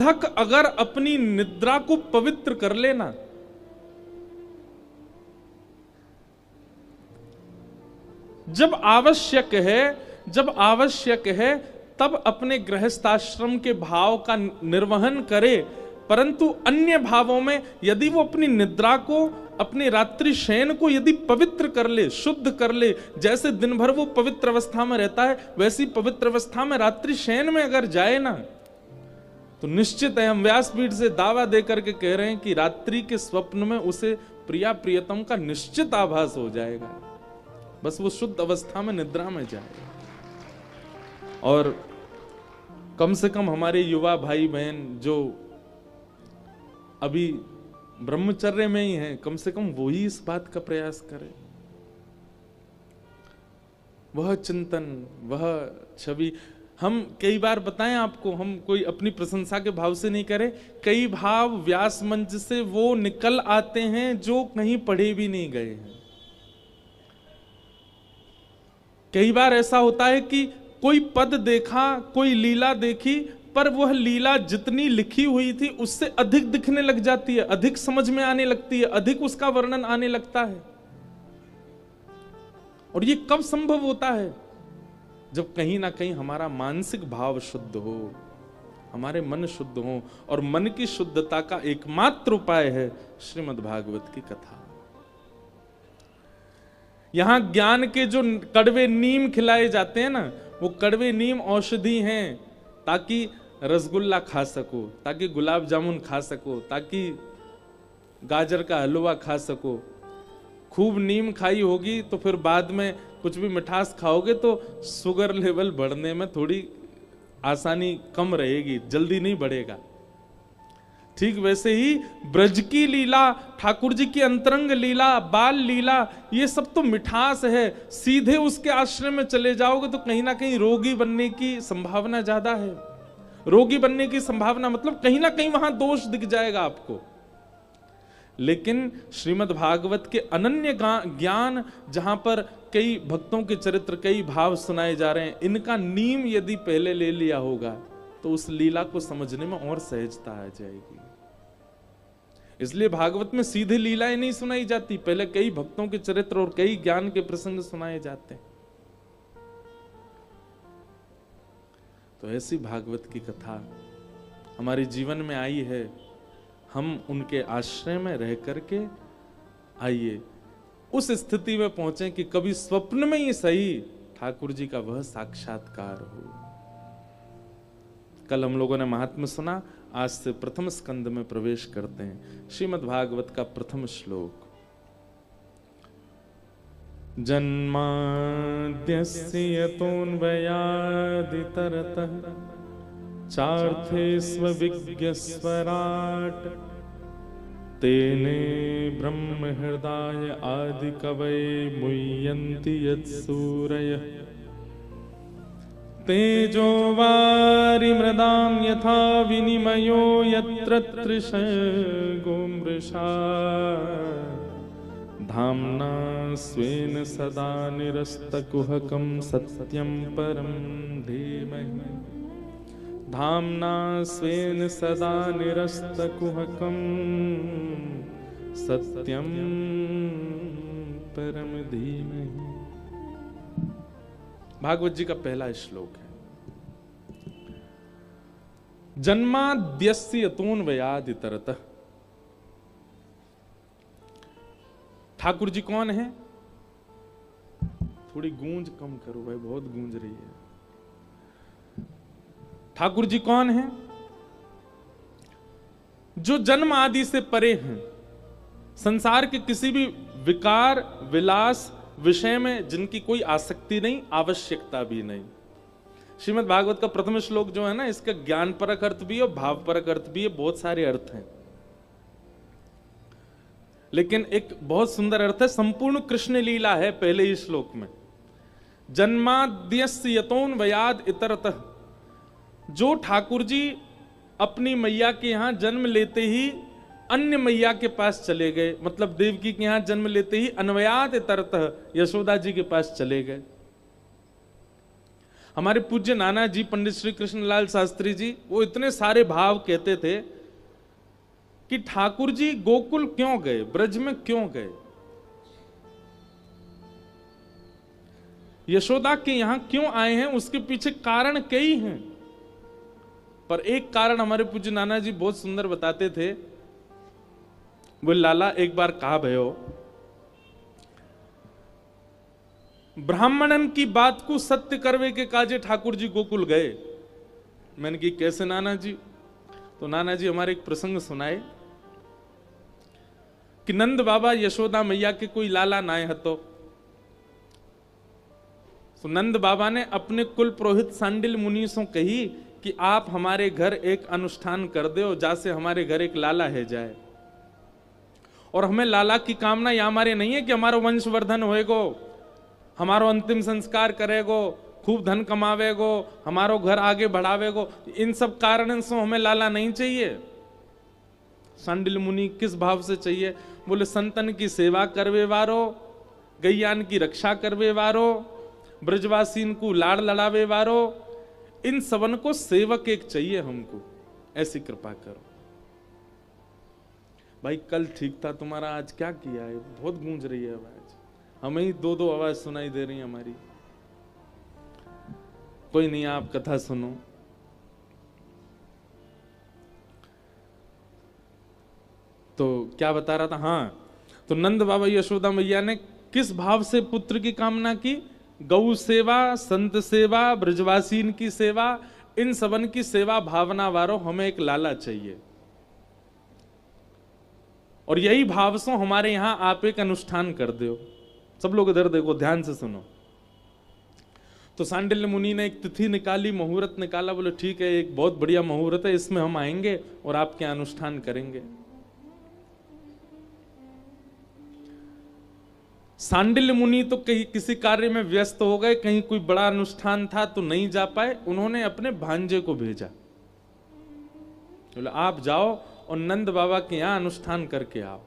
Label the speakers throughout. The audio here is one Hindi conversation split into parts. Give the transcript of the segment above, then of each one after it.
Speaker 1: साधक अगर अपनी निद्रा को पवित्र कर लेना, जब आवश्यक है तब अपने गृहस्थाश्रम के भाव का निर्वहन करे, परंतु अन्य भावों में यदि वो अपनी निद्रा को, अपने रात्रि शयन को यदि पवित्र कर ले, शुद्ध कर ले, जैसे दिन भर वो पवित्र अवस्था में रहता है वैसी पवित्र अवस्था में रात्रि शयन में अगर जाए ना, तो निश्चित है, हम व्यासपीठ से दावा देकर के कह रहे हैं कि रात्रि के स्वप्न में उसे प्रिया प्रियतम का निश्चित आभास हो जाएगा, बस वो शुद्ध अवस्था में निद्रा में जाएगा। और कम से कम हमारे युवा भाई बहन जो अभी ब्रह्मचर्य में ही हैं, कम से कम वो ही इस बात का प्रयास करें। वह चिंतन, वह छवि, हम कई बार बताएं आपको, हम कोई अपनी प्रशंसा के भाव से नहीं करें, कई भाव व्यास मंच से वो निकल आते हैं जो कहीं पढ़े भी नहीं गए हैं। कई बार ऐसा होता है कि कोई पद देखा, कोई लीला देखी, पर वह लीला जितनी लिखी हुई थी उससे अधिक दिखने लग जाती है, अधिक समझ में आने लगती है, अधिक उसका वर्णन आने लगता है। और ये कब संभव होता है? जब कहीं ना कहीं हमारा मानसिक भाव शुद्ध हो, हमारे मन शुद्ध हो, और मन की शुद्धता का एकमात्र उपाय है श्रीमद् भागवत की कथा। यहां ज्ञान के जो कड़वे नीम खिलाए जाते हैं ना, वो कड़वे नीम औषधि हैं, ताकि रसगुल्ला खा सको, ताकि गुलाब जामुन खा सको, ताकि गाजर का हलवा खा सको। खूब नीम खाई होगी तो फिर बाद में कुछ भी मिठास खाओगे तो शुगर लेवल बढ़ने में थोड़ी आसानी कम रहेगी, जल्दी नहीं बढ़ेगा। ठीक वैसे ही ब्रज की लीला, ठाकुर जी की अंतरंग लीला, बाल लीला, ये सब तो मिठास है। सीधे उसके आश्रम में चले जाओगे तो कहीं ना कहीं रोगी बनने की संभावना ज्यादा है। रोगी बनने की संभावना मतलब कहीं ना कहीं वहां दोष दिख जाएगा आपको। लेकिन श्रीमद् भागवत के अनन्य ज्ञान, जहां पर कई भक्तों के चरित्र, कई भाव सुनाए जा रहे हैं, इनका नीम यदि पहले ले लिया होगा तो उस लीला को समझने में और सहजता आ जाएगी। इसलिए भागवत में सीधे लीलाएं नहीं सुनाई जाती, पहले कई भक्तों के चरित्र और कई ज्ञान के प्रसंग सुनाए जाते हैं। तो ऐसी भागवत की कथा हमारे जीवन में आई है, हम उनके आश्रय में रह करके आइए उस स्थिति में पहुंचे कि कभी स्वप्न में ही सही ठाकुर जी का वह साक्षात्कार हो। कल हम लोगों ने महात्म्य सुना, आज से प्रथम स्कंद में प्रवेश करते हैं। श्रीमद् भागवत का प्रथम श्लोक। जन्माद्यस्य यतोऽन्वयादितरतः चार्थेष्वभिज्ञस्वराट् तेने ब्रह्म हृदय आदि कवये मुह्यन्ति यत्सूरयः तेजो वारि मृदां यथा विनिमयो यत्र तृषगो मृषा धाम्ना स्वेन सदा निरस्तकुहकं सत्यं परं धीमहि। धाम्ना स्वेन सदा निरस्तकुहकं सत्यं परम धीमहि। भागवत जी का पहला श्लोक है। जन्माद्यस्य यतोऽन्वयादितरतः। ठाकुर जी कौन है? थोड़ी गूंज कम करो भाई, बहुत गूंज रही है। ठाकुर जी कौन है? जो जन्म आदि से परे हैं, संसार के किसी भी विकार, विलास, विषय में जिनकी कोई आसक्ति नहीं, आवश्यकता भी नहीं। श्रीमद् भागवत का प्रथम श्लोक जो है ना, इसका ज्ञान परक अर्थ भी है और भाव परक अर्थ भी है, बहुत सारे अर्थ हैं, लेकिन एक बहुत सुंदर अर्थ है, संपूर्ण कृष्ण लीला है पहले ही श्लोक में। जन्माद्यस्य यतोऽन्वयाद् इतरतः। जो ठाकुर जी अपनी मैया के यहां जन्म लेते ही अन्य मैया के पास चले गए, मतलब देवकी के यहां जन्म लेते ही अन्वयाद् इतरतः यशोदा जी के पास चले गए। हमारे पूज्य नाना जी पंडित श्री कृष्णलाल शास्त्री जी वो इतने सारे भाव कहते थे कि ठाकुर जी गोकुल क्यों गए, ब्रज में क्यों गए, यशोदा के यहां क्यों आए हैं, उसके पीछे कारण कई हैं। पर एक कारण हमारे पूज्य नाना जी बहुत सुंदर बताते थे। वो लाला एक बार कहा भयो ब्राह्मणन की बात को सत्य करवे के काजे ठाकुर जी गोकुल गए। मैंने की कैसे नाना जी? तो नाना जी हमारे एक प्रसंग सुनाए कि नंद बाबा यशोदा मैया के कोई लाला नाय हतो। तो नंद बाबा ने अपने कुल पुरोहित सांडिल मुनि से कही कि आप हमारे घर एक अनुष्ठान कर दो जैसे हमारे घर एक लाला है जाए। और हमें लाला की कामना या हमारे नहीं है कि हमारा वंशवर्धन होएगो, हमारो अंतिम संस्कार करेगो, खूब धन कमावेगो, हमारो घर आगे बढ़ावेगो, इन सब कारण से हमें लाला नहीं चाहिए। सांडिल मुनि किस भाव से चाहिए? बोले संतन की सेवा करवे वारो, गैयान की रक्षा करवे वारो, ब्रजवासीन को लाड़ लड़ावे वारो, इन सबन को सेवक एक चाहिए हमको, ऐसी कृपा करो। भाई कल ठीक था तुम्हारा, आज क्या किया है? बहुत गूंज रही है आवाज, हमें ही दो दो आवाज सुनाई दे रही है हमारी। कोई नहीं, आप कथा सुनो। तो क्या बता रहा था? हाँ, तो नंद बाबा यशोदा मैया ने किस भाव से पुत्र की कामना की? गौ सेवा, संत सेवा, ब्रजवासीन की सेवा, इन सबन की सेवा भावना वारो हमें एक लाला चाहिए। और यही भाव से हमारे यहां आप एक अनुष्ठान कर दो। सब लोग इधर देखो, ध्यान से सुनो। तो सांडिल्य मुनि ने एक तिथि निकाली, मुहूर्त निकाला। बोले ठीक है, एक बहुत बढ़िया मुहूर्त है, इसमें हम आएंगे और आपके अनुष्ठान करेंगे। सांडिल्य मुनि तो कहीं किसी कार्य में व्यस्त हो गए, कहीं कोई बड़ा अनुष्ठान था तो नहीं जा पाए। उन्होंने अपने भांजे को भेजा, बोले आप जाओ और नंद बाबा के यहां अनुष्ठान करके आओ।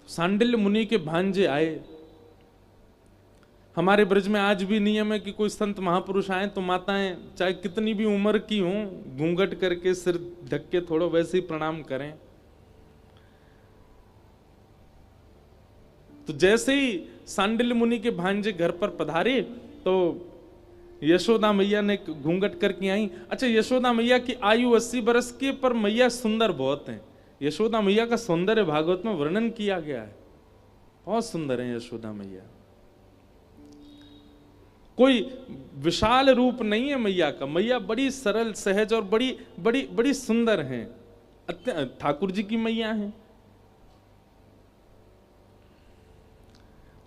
Speaker 1: सांडिल्य मुनि के भांजे आए। हमारे ब्रज में आज भी नियम है कि कोई संत महापुरुष आए तो माताएं चाहे कितनी भी उम्र की हों, घूंघट करके सिर ढक के थोड़ा वैसे ही प्रणाम करें। तो जैसे ही सांडिल्य मुनि के भांजे घर पर पधारे तो यशोदा मैया ने घूंघट करके आई। अच्छा, यशोदा मैया की आयु 80 वर्ष की, पर मैया सुंदर बहुत हैं। यशोदा मैया का सौंदर्य भागवत में वर्णन किया गया है, बहुत सुंदर है यशोदा मैया। कोई विशाल रूप नहीं है मैया का, मैया बड़ी सरल सहज और बड़ी बड़ी बड़ी सुंदर हैं। ठाकुर जी की मैया हैं।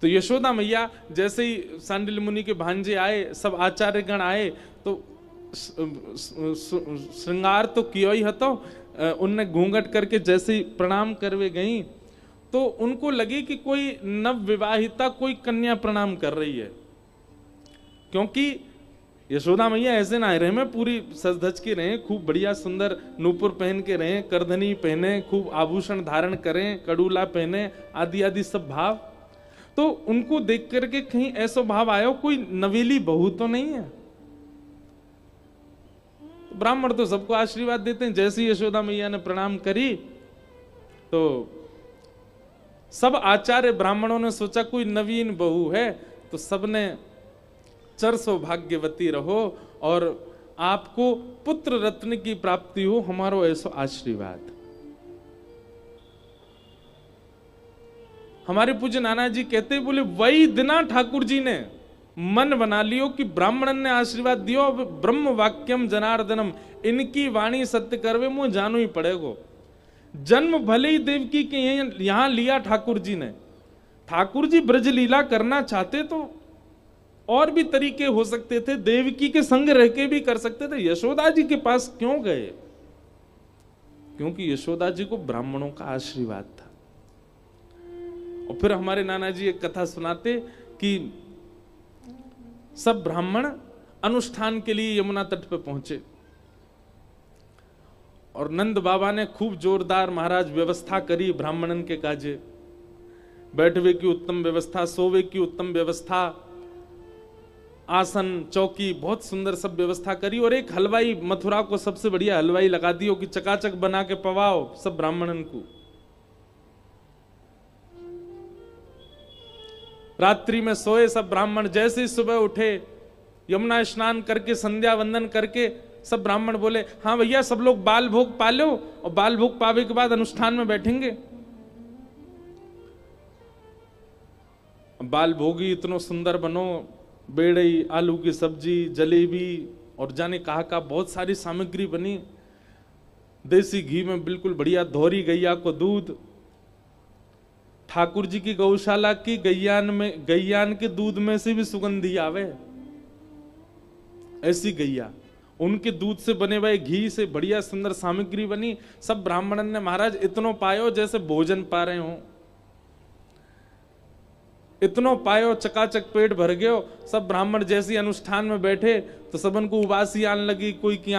Speaker 1: तो यशोदा मैया जैसे ही सांडिल्य मुनि के भांजे आए, सब आचार्यगण आए, तो श्रृंगार तो किया ही हतो। उनने घूंघट करके जैसे ही प्रणाम करवे गई तो उनको लगे कि कोई नव विवाहिता कोई कन्या प्रणाम कर रही है, क्योंकि यशोदा मैया ऐसे ना रहे में पूरी सज धज के रहे, खूब बढ़िया सुंदर नूपुर पहन के रहे, करधनी पहने, खूब आभूषण धारण करें, कड़ूला पहने, आदि आदि सब भाव। तो उनको देख करके कहीं ऐसा भाव आया कोई नवेली बहू तो नहीं है। ब्राह्मण तो सबको आशीर्वाद देते हैं। जैसे यशोदा मैया ने प्रणाम करी तो सब आचार्य ब्राह्मणों ने सोचा कोई नवीन बहू है, तो सबने चर सौभाग्यवती रहो और आपको पुत्र रत्न की प्राप्ति हो, हमारो ऐसा आशीर्वाद। हमारे पूज्य नाना जी कहते बोले वही दिना ठाकुर जी ने मन बना लियो कि ब्राह्मणन ने आशीर्वाद दियो, अब ब्रह्म वाक्यम जनार्दनम, इनकी वाणी सत्य करवे मुझे जानो ही पड़ेगो। जन्म भले ही देवकी के यहां लिया ठाकुर जी ने। ठाकुर जी ब्रज लीला करना चाहते तो और भी तरीके हो सकते थे, देवकी के संग रह के भी कर सकते थे। यशोदा जी के पास क्यों गए? क्योंकि यशोदा जी को ब्राह्मणों का आशीर्वाद था। और फिर हमारे नाना जी एक कथा सुनाते कि सब ब्राह्मण अनुष्ठान के लिए यमुना तट पर पहुंचे और नंद बाबा ने खूब जोरदार महाराज व्यवस्था करी ब्राह्मणन के काजे। बैठवे की उत्तम व्यवस्था, सोवे की उत्तम व्यवस्था, आसन चौकी बहुत सुंदर सब व्यवस्था करी, और एक हलवाई मथुरा को सबसे बढ़िया हलवाई लगा दियो कि चकाचक बना के पवाओ सब ब्राह्मणन को। रात्रि में सोए सब ब्राह्मण, जैसे ही सुबह उठे यमुना स्नान करके संध्या वंदन करके सब ब्राह्मण बोले हाँ भैया सब लोग बाल भोग पा लो, और बाल भोग पावे के बाद अनुष्ठान में बैठेंगे। बाल भोगी इतनो सुंदर बनो, बेड़ई, आलू की सब्जी, जलेबी और जाने कहा का बहुत सारी सामग्री बनी। देसी घी में बिल्कुल बढ़िया धोरी गैया को दूध, ठाकुर जी की गौशाला की गैयान के दूध में से भी सुगंधी आवे, ऐसी गैया, उनके दूध से बने हुए घी से बढ़िया सुंदर सामग्री बनी। सब ब्राह्मणन ने महाराज इतनो पायो जैसे भोजन पा रहे हो, इतनो पायो, चकाचक पेट भर गयो। सब ब्राह्मण जैसी अनुष्ठान में बैठे तो सबन को उबासी आने लगी, कोई की